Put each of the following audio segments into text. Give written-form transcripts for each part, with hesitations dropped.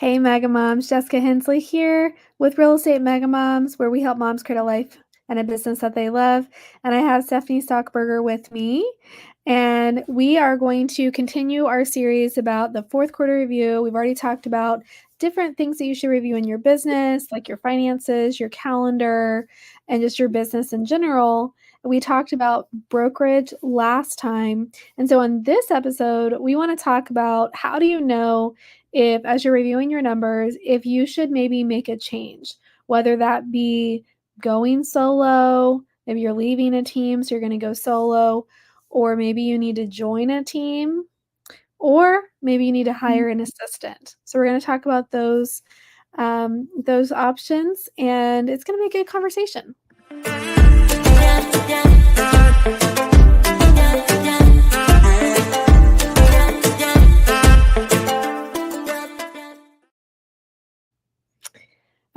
Hey Mega Moms, Jessica Hensley here with Real Estate Mega Moms, where we help moms create a life and a business that they love. And I have Stephanie Stockberger with me. And we are going to continue our series about the fourth quarter review. We've already talked about different things that you should review in your business, like your finances, your calendar, and just your business in general. We talked about brokerage last time. And so on this episode, we want to talk about how do you know if, as you're reviewing your numbers, if you should maybe make a change, whether that be going solo, maybe you're leaving a team, so you're going to go solo, or maybe you need to join a team, or maybe you need to hire an assistant. So we're going to talk about those options, and it's going to be a good conversation.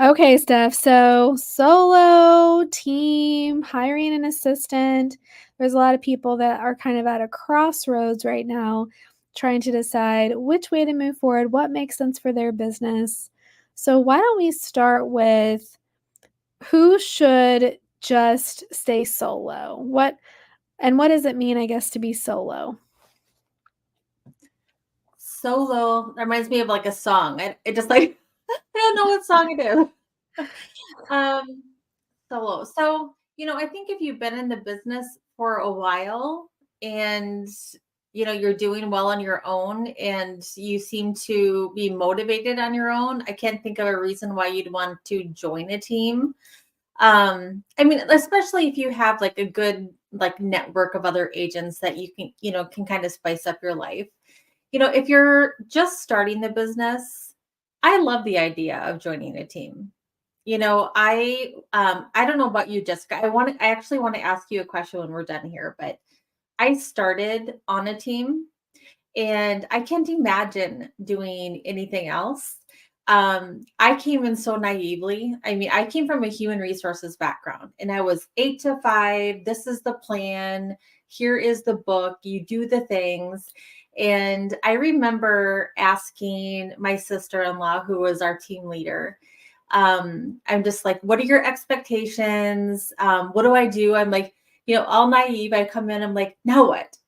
Okay, Steph. So solo, team, hiring an assistant. There's a lot of people that are kind of at a crossroads right now, trying to decide which way to move forward, what makes sense for their business. So why don't we start with who should just stay solo? What does it mean, I guess, to be solo? Solo, that reminds me of like a song. It just like I don't know what song it is. Solo. So, I think if you've been in the business for a while and you're doing well on your own and you seem to be motivated on your own, I can't think of a reason why you'd want to join a team. I mean, especially if you have like a good like network of other agents that you can kind of spice up your life. If you're just starting the business, I love the idea of joining a team. I don't know about you, Jessica. I actually want to ask you a question when we're done here, but I started on a team and I can't imagine doing anything else. I came in so naively. I mean, I came from a human resources background and I was 8 to 5. This is the plan. Here is the book. You do the things. And I remember asking my sister-in-law, who was our team leader, I'm just like, what are your expectations? What do I do? I'm like, all naive. I come in, I'm like, now what?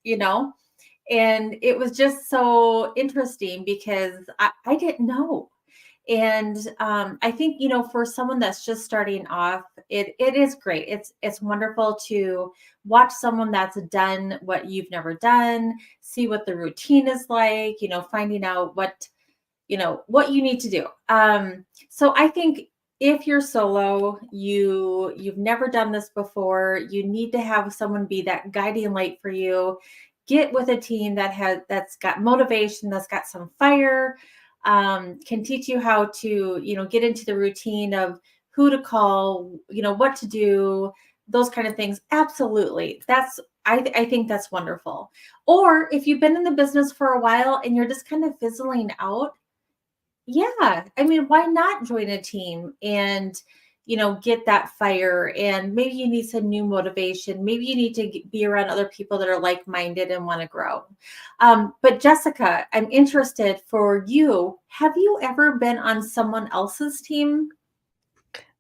And it was just so interesting because I didn't know. And I think, for someone that's just starting off, it is great. It's wonderful to watch someone that's done what you've never done, see what the routine is like, finding out what you need to do. So I think if you're solo, you've never done this before, you need to have someone be that guiding light for you. Get with a team that's got motivation, that's got some fire, can teach you how to, get into the routine of who to call, what to do, those kind of things. Absolutely. I think that's wonderful. Or if you've been in the business for a while and you're just kind of fizzling out, yeah, I mean, why not join a team and, get that fire? And maybe you need some new motivation. Maybe you need to be around other people that are like-minded and want to grow. But Jessica, I'm interested for you. Have you ever been on someone else's team?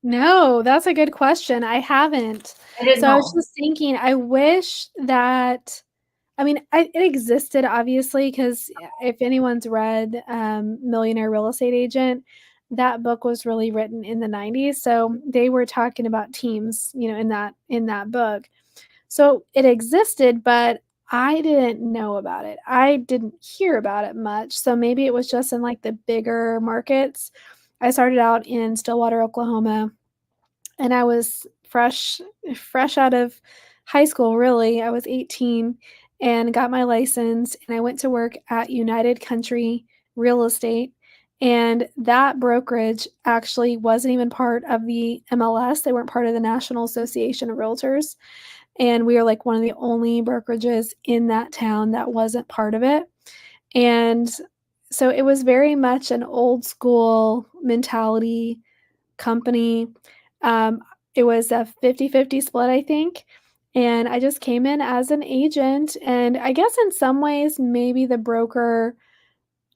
No, that's a good question. I haven't. I didn't So I was know. just thinking, I wish that, I mean, it existed obviously, because if anyone's read Millionaire Real Estate Agent, that book was really written in the 90s. So they were talking about teams, in that book. So it existed, but I didn't know about it. I didn't hear about it much. So maybe it was just in like the bigger markets. I started out in Stillwater, Oklahoma, and I was fresh out of high school, really. I was 18 and got my license, and I went to work at United Country Real Estate, and that brokerage actually wasn't even part of the MLS. They weren't part of the National Association of Realtors, and we were like one of the only brokerages in that town that wasn't part of it. And so it was very much an old school mentality company. Um, it was a 50-50 split, I think. And I just came in as an agent. And I guess in some ways, maybe the broker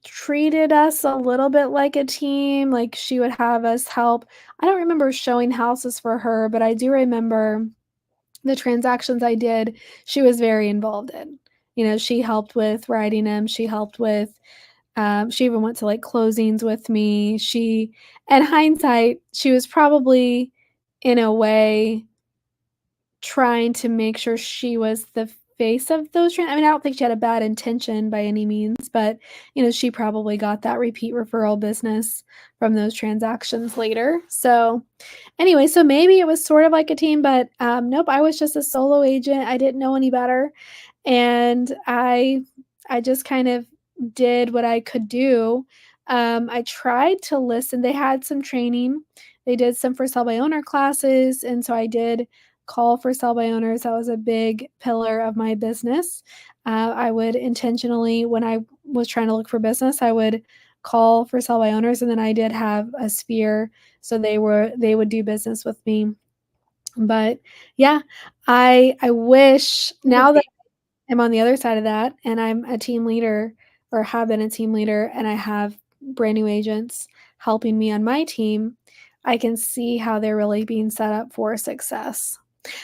treated us a little bit like a team, like, she would have us help. I don't remember showing houses for her, but I do remember the transactions I did, she was very involved in. You know, she helped with writing them, she helped with, she even went to, like, closings with me. She in hindsight, she was probably, in a way, trying to make sure she was the face of those I mean, I don't think she had a bad intention by any means, but, you know, she probably got that repeat referral business from those transactions later. So, anyway, so maybe it was sort of like a team, but, nope, I was just a solo agent. I didn't know any better, and I just kind of did what I could do. I tried to listen. They had some training. They did some for sell by owner classes, and so I did call for sell by owners. That was a big pillar of my business. I would intentionally, when I was trying to look for business, I would call for sell by owners, and then I did have a sphere, so they would do business with me. But yeah, I wish now that I'm on the other side of that and I'm a team leader or have been a team leader and I have brand new agents helping me on my team, I can see how they're really being set up for success.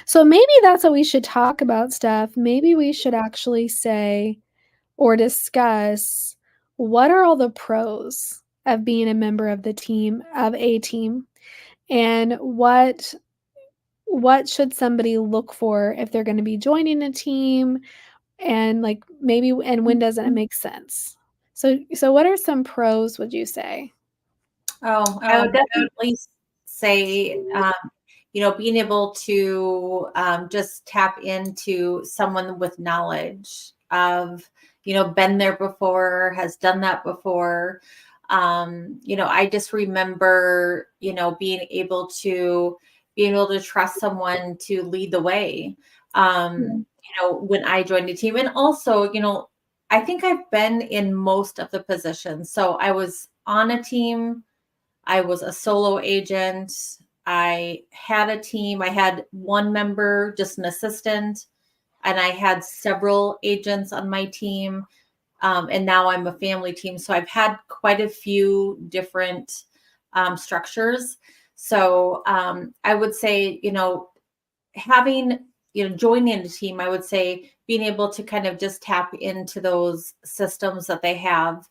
So maybe that's what we should talk about, Steph. Maybe we should actually say or discuss what are all the pros of being a member of the team, of a team, and what should somebody look for if they're going to be joining a team, and like maybe and when doesn't it make sense? So what are some pros, would you say? Oh, I would definitely say, being able to just tap into someone with knowledge of, been there before, has done that before. I just remember, being able to trust someone to lead the way. Yeah. When I joined a team, and also, I think I've been in most of the positions. So I was on a team, I was a solo agent. I had a team. I had one member, just an assistant, and I had several agents on my team. And now I'm a family team. So I've had quite a few different structures. So I would say, having, joining a team, I would say being able to kind of just tap into those systems that they have,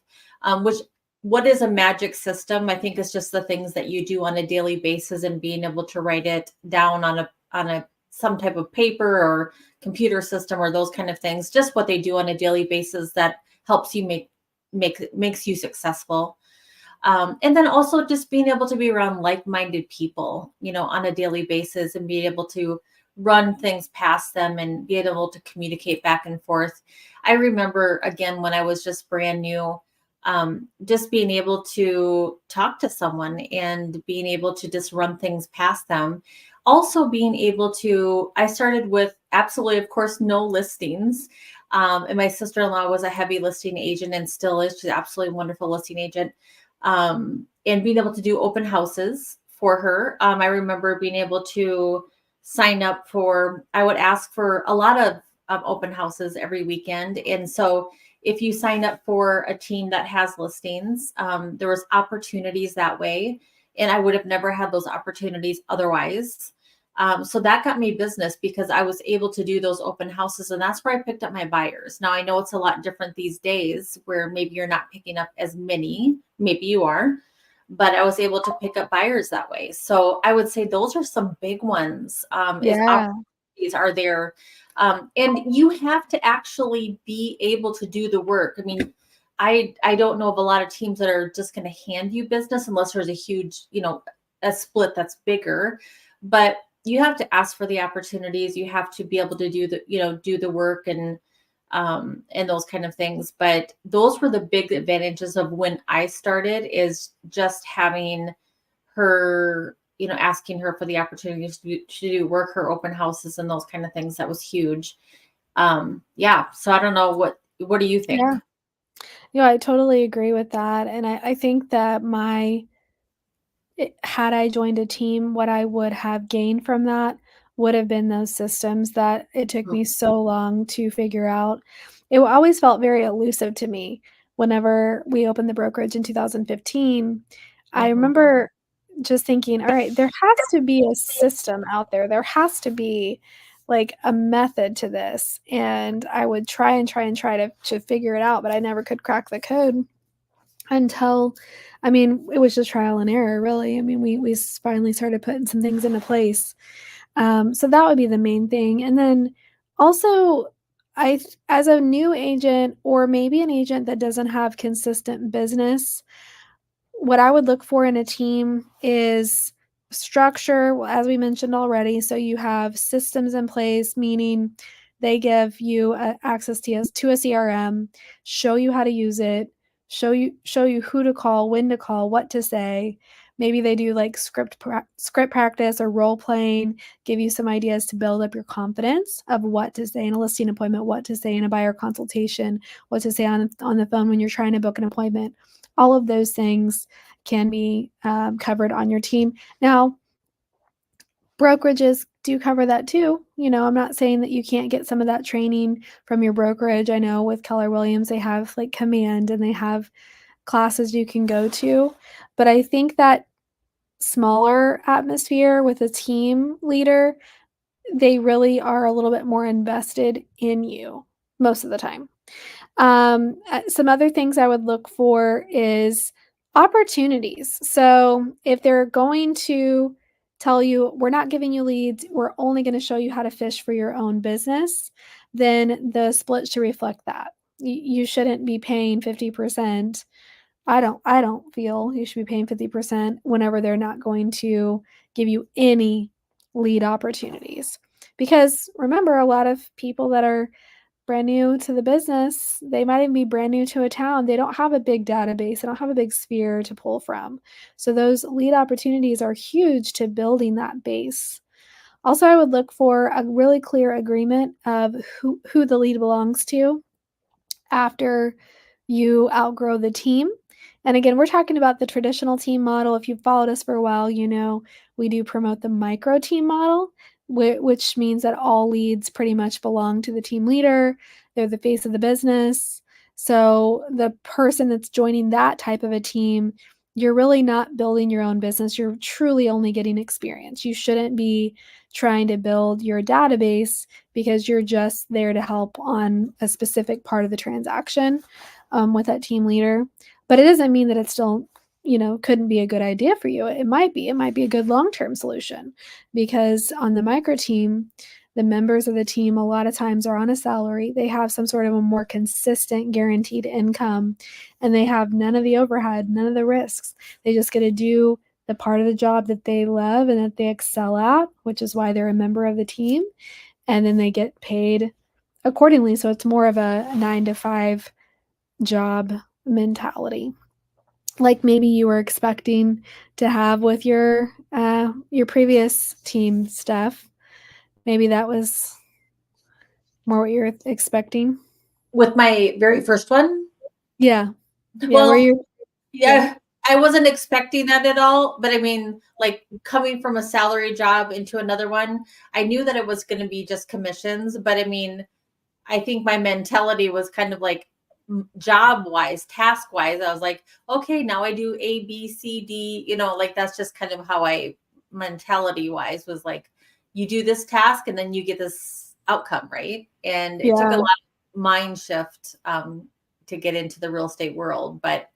which what is a magic system? I think is just the things that you do on a daily basis and being able to write it down on a some type of paper or computer system or those kind of things. Just what they do on a daily basis that helps you makes you successful. And then also just being able to be around like-minded people, on a daily basis and being able to run things past them and be able to communicate back and forth. I remember again when I was just brand new, just being able to talk to someone and being able to just run things past them. Also being able to, I started with absolutely, of course, no listings. And my sister-in-law was a heavy listing agent and still is. She's an absolutely wonderful listing agent. And being able to do open houses for her. I remember being able to sign up for, I would ask for a lot of open houses every weekend. And so if you sign up for a team that has listings, there was opportunities that way. And I would have never had those opportunities otherwise. So that got me business because I was able to do those open houses, and that's where I picked up my buyers. Now I know it's a lot different these days where maybe you're not picking up as many, maybe you are, but I was able to pick up buyers that way. So I would say those are some big ones. Is Yeah. opportunities are there. And you have to actually be able to do the work. I mean, I don't know of a lot of teams that are just going to hand you business unless there's a huge, a split that's bigger. But you have to ask for the opportunities. You have to be able to do the work and those kind of things. But those were the big advantages of when I started, is just having her, asking her for the opportunities to do work, her open houses and those kind of things. That was huge. Yeah. So I don't know, what do you think? Yeah. Yeah, I totally agree with that, and I think that had I joined a team, what I would have gained from that would have been those systems that it took me so long to figure out. It always felt very elusive to me whenever we opened the brokerage in 2015, I Mhm. remember just thinking, all right, there has to be a system out there. There has to be like a method to this. And I would try and try and try to figure it out, but I never could crack the code until, I mean, it was just trial and error, really. I mean, we finally started putting some things into place. So that would be the main thing. And then also, as a new agent or maybe an agent that doesn't have consistent business, what I would look for in a team is structure, well, as we mentioned already. So you have systems in place, meaning they give you access to a CRM, show you how to use it, show you who to call, when to call, what to say. Maybe they do like script practice or role playing, give you some ideas to build up your confidence of what to say in a listing appointment, what to say in a buyer consultation, what to say on the phone when you're trying to book an appointment. All of those things can be covered on your team. Now, brokerages do cover that too. I'm not saying that you can't get some of that training from your brokerage. I know with Keller Williams, they have like command and they have classes you can go to. But I think that smaller atmosphere with a team leader, they really are a little bit more invested in you most of the time. Some other things I would look for is opportunities. So if they're going to tell you, we're not giving you leads, we're only going to show you how to fish for your own business, then the split should reflect that. You shouldn't be paying 50%. I don't feel you should be paying 50% whenever they're not going to give you any lead opportunities. Because remember, a lot of people that are brand new to the business, they might even be brand new to a town. They don't have a big database, they don't have a big sphere to pull from. So those lead opportunities are huge to building that base. Also, I would look for a really clear agreement of who the lead belongs to after you outgrow the team. And again, we're talking about the traditional team model. If you've followed us for a while, we do promote the micro team model, which means that all leads pretty much belong to the team leader. They're the face of the business. So the person that's joining that type of a team, you're really not building your own business. You're truly only getting experience. You shouldn't be trying to build your database because you're just there to help on a specific part of the transaction with that team leader. But it doesn't mean that it still, couldn't be a good idea for you. It might be. It might be a good long-term solution because on the micro team, the members of the team a lot of times are on a salary. They have some sort of a more consistent guaranteed income and they have none of the overhead, none of the risks. They just get to do the part of the job that they love and that they excel at, which is why they're a member of the team. And then they get paid accordingly. So it's more of a 9 to 5 job mentality, like maybe you were expecting to have with your previous team stuff. Maybe that was more what you're expecting. With my very first one, Yeah, yeah. Where well, you? Yeah, yeah, I wasn't expecting that at all, but I mean, like coming from a salary job into another one, I knew that it was going to be just commissions, but I mean, I think my mentality was kind of like job wise, task wise. I was like, okay, now I do A, B, C, D, like that's just kind of how I mentality wise was like, you do this task and then you get this outcome, right? And it took a yeah, lot of mind shift to get into the real estate world. But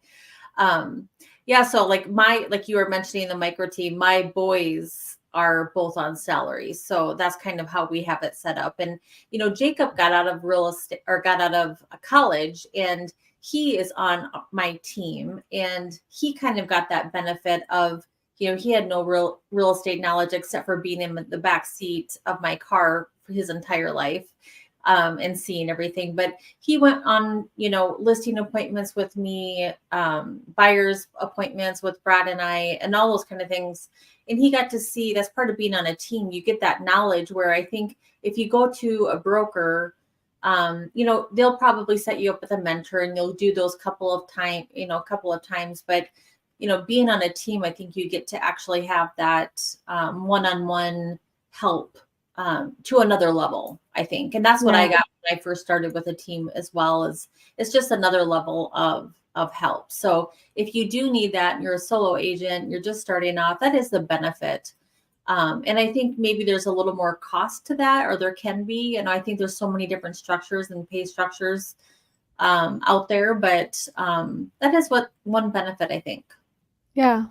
um yeah, so like you were mentioning the micro team, my boys are both on salaries, so that's kind of how we have it set up. And Jacob got out of real estate or got out of college, and he is on my team, and he kind of got that benefit of he had no real estate knowledge except for being in the back seat of my car for his entire life, and seeing everything. But he went on, listing appointments with me, buyers appointments with Brad and I, and all those kind of things. And he got to see that's part of being on a team. You get that knowledge where I think if you go to a broker, they'll probably set you up with a mentor and you'll do those couple of times. But, being on a team, I think you get to actually have that one-on-one help to another level, I think. And that's what I Yeah. got when I first started with a team as well, is it's just another level of help. So if you do need that and you're a solo agent, you're just starting off, that is the benefit. And I think maybe there's a little more cost to that, or there can be. And I think there's so many different structures and pay structures out there, but that is what one benefit, I think. Yeah.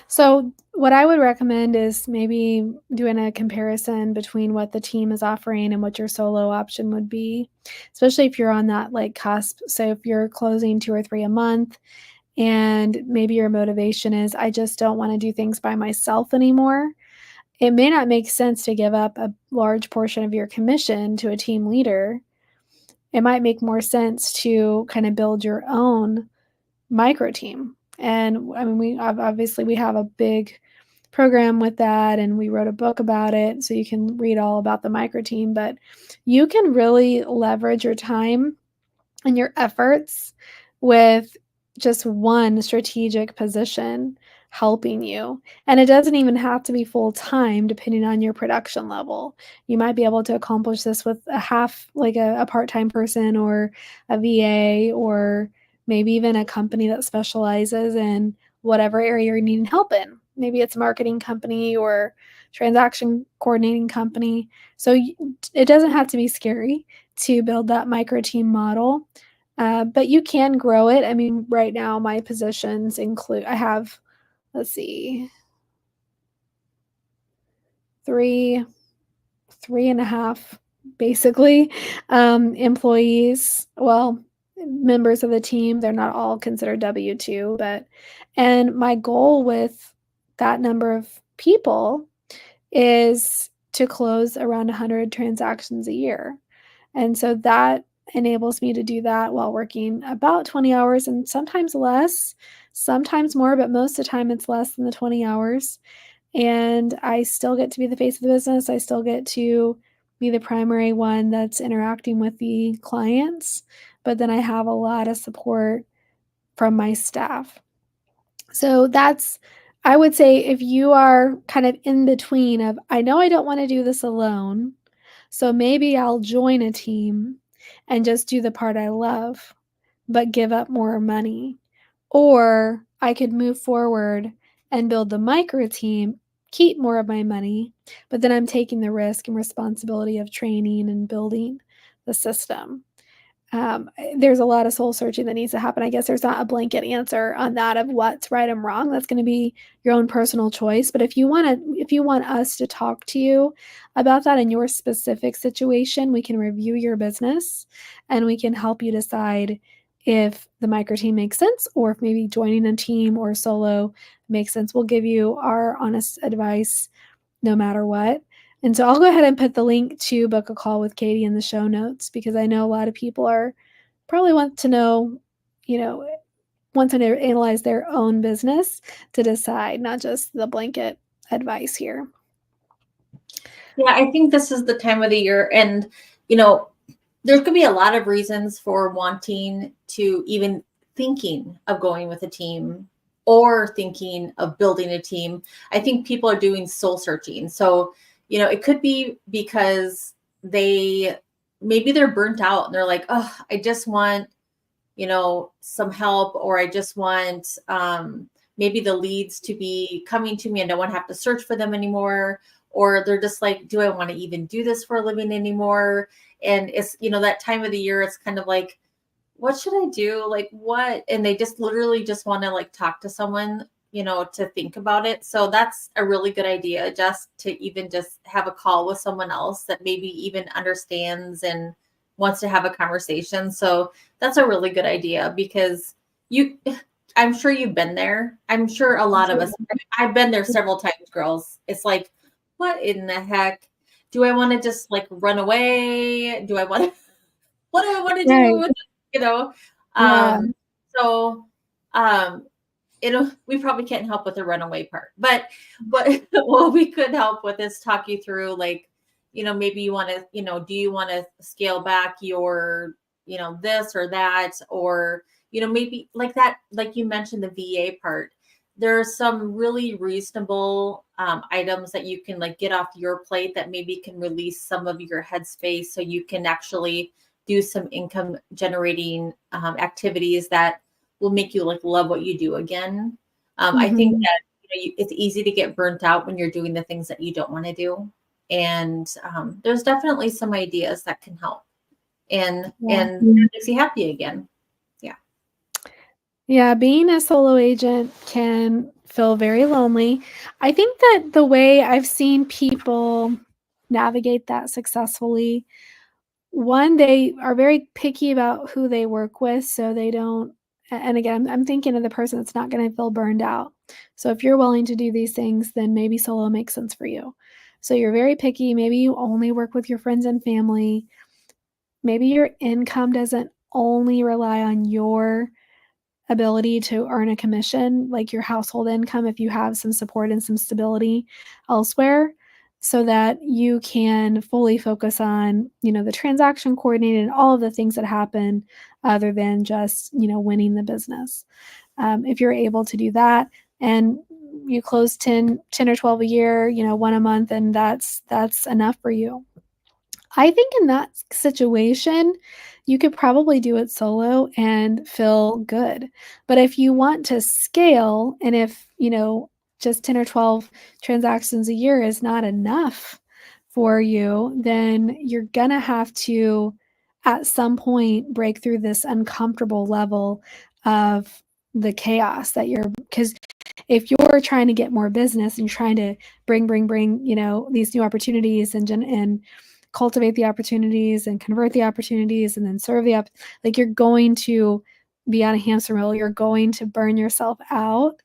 So, what I would recommend is maybe doing a comparison between what the team is offering and what your solo option would be, especially if you're on that like cusp. So, if you're closing 2 or 3 a month and maybe your motivation is, I just don't want to do things by myself anymore, it may not make sense to give up a large portion of your commission to a team leader. It might make more sense to kind of build your own micro team. And I mean, obviously we have a big program with that, and we wrote a book about it, so you can read all about the micro team. But you can really leverage your time and your efforts with just one strategic position helping you. And it doesn't even have to be full time, depending on your production level. You might be able to accomplish this with a half, like a part time person or a VA, or maybe even a company that specializes in whatever area you're needing help in. Maybe it's a marketing company or transaction coordinating company. So it doesn't have to be scary to build that micro team model. But you can grow it. I mean, right now my positions include I have, let's see, three, three and a half basically employees. Well, members of the team. They're not all considered W-2, but and my goal with that number of people is to close around 100 transactions a year. And so that enables me to do that while working about 20 hours and sometimes less, sometimes more, but most of the time it's less than the 20 hours. And I still get to be the face of the business. I still get to be the primary one that's interacting with the clients, but then I have a lot of support from my staff. So that's, I would say, if you are kind of in between of, I know I don't want to do this alone, so maybe I'll join a team and just do the part I love, but give up more money. Or I could move forward and build the micro team, keep more of my money, but then I'm taking the risk and responsibility of training and building the system. There's a lot of soul searching that needs to happen. I guess there's not a blanket answer on that of what's right and wrong. That's going to be your own personal choice. But if you want us to talk to you about that in your specific situation, we can review your business and we can help you decide if the micro team makes sense, or if maybe joining a team or solo makes sense. We'll give you our honest advice no matter what. And so I'll go ahead and put the link to book a call with Katie in the show notes, because I know a lot of people are probably want to know, you know, want to analyze their own business to decide, not just the blanket advice here. Yeah, I think this is the time of the year. And, you know, there could be a lot of reasons for wanting to even thinking of going with a team or thinking of building a team. I think people are doing soul searching. So, you know, it could be because they maybe they're burnt out and they're like, oh, I just want, you know, some help, or I just want maybe the leads to be coming to me and I don't want to have to search for them anymore. Or they're just like, do I want to even do this for a living anymore? And it's, you know, that time of the year, it's kind of like, what should I do? Like what? And they just literally just want to like talk to someone, you know, to think about it. So that's a really good idea, just to even just have a call with someone else that maybe even understands and wants to have a conversation. So that's a really good idea, because you, I'm sure you've been there. I'm sure a lot of us, I've been there several times, girls. It's like, what in the heck? Do I want to just like run away? Do I want to, what do I want to Right. do? You know? Yeah. Um, so, um, we probably can't help with the runaway part, but what what we could help with is talk you through, like, you know, maybe you want to, you know, do you want to scale back your, you know, this or that, or, you know, maybe like that, like you mentioned, the VA part, there are some really reasonable items that you can like get off your plate that maybe can release some of your headspace so you can actually do some income generating activities that will make you like love what you do again. I think Mhm. that it's easy to get burnt out when you're doing the things that you don't want to do. And there's definitely some ideas that can help Yeah. and it makes you happy again. Yeah. Yeah, being a solo agent can feel very lonely. I think that the way I've seen people navigate that successfully, one, they are very picky about who they work with, so they don't and again, I'm thinking of the person that's not gonna feel burned out. So if you're willing to do these things, then maybe solo makes sense for you. So you're very picky, maybe you only work with your friends and family. Maybe your income doesn't only rely on your ability to earn a commission, like your household income, if you have some support and some stability elsewhere, so that you can fully focus on, the transaction coordinating and all of the things that happen other than just, winning the business. If you're able to do that and you close 10 or 12 a year, one a month, and that's enough for you. I think in that situation, you could probably do it solo and feel good. But if you want to scale and if, just 10 or 12 transactions a year is not enough for you, then you're going to have to, at some point, break through this uncomfortable level of the chaos that you're, because if you're trying to get more business and you're trying to bring, these new opportunities and cultivate the opportunities and convert the opportunities and then serve like you're going to be on a hamster wheel. You're going to burn yourself out.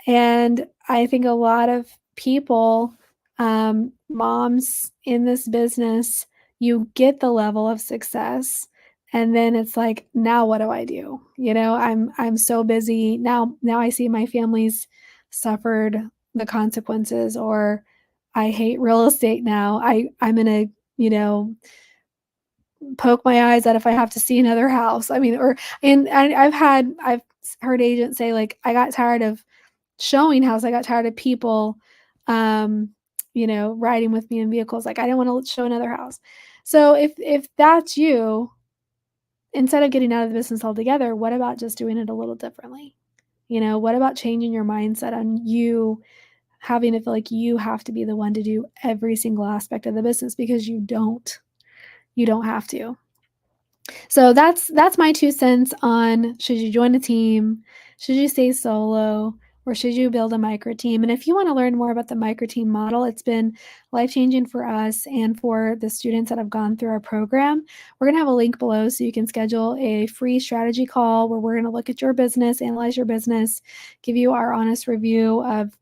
And I think a lot of people, moms in this business, you get the level of success and then it's like, now what do I do? I'm so busy. Now I see my family's suffered the consequences, or I hate real estate now. I'm in a, you know, poke my eyes at if I have to see another house. I mean, and I've heard agents say, like, I got tired of showing house. I got tired of people, um, riding with me in vehicles. Like, I didn't want to show another house. So if that's you, instead of getting out of the business altogether, what about just doing it a little differently? What about changing your mindset on you having to feel like you have to be the one to do every single aspect of the business, because you don't. You don't have to. So that's my 2 cents on, should you join a team, should you stay solo, or should you build a micro team? And if you wanna learn more about the micro team model, it's been life-changing for us and for the students that have gone through our program. We're gonna have a link below so you can schedule a free strategy call where we're gonna look at your business, analyze your business, give you our honest review of,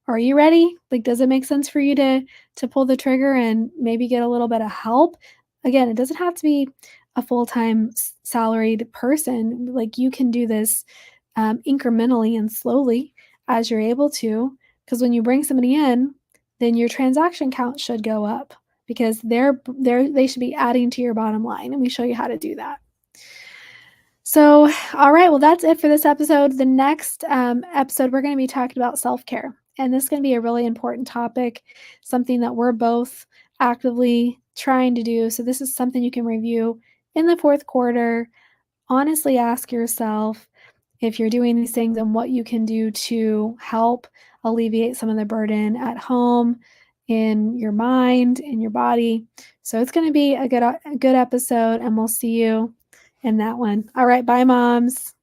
are you ready? Like, does it make sense for you to pull the trigger and maybe get a little bit of help? Again, it doesn't have to be a full-time salaried person. Like, you can do this incrementally and slowly as you're able to, because when you bring somebody in, then your transaction count should go up because they should be adding to your bottom line, and we show you how to do that. So, all right, well, that's it for this episode. The next episode, we're going to be talking about self-care, and this is going to be a really important topic, something that we're both actively trying to do. So this is something you can review in the fourth quarter. Honestly ask yourself if you're doing these things and what you can do to help alleviate some of the burden at home, in your mind, in your body. So it's going to be a good episode, and we'll see you in that one. All right, bye, moms.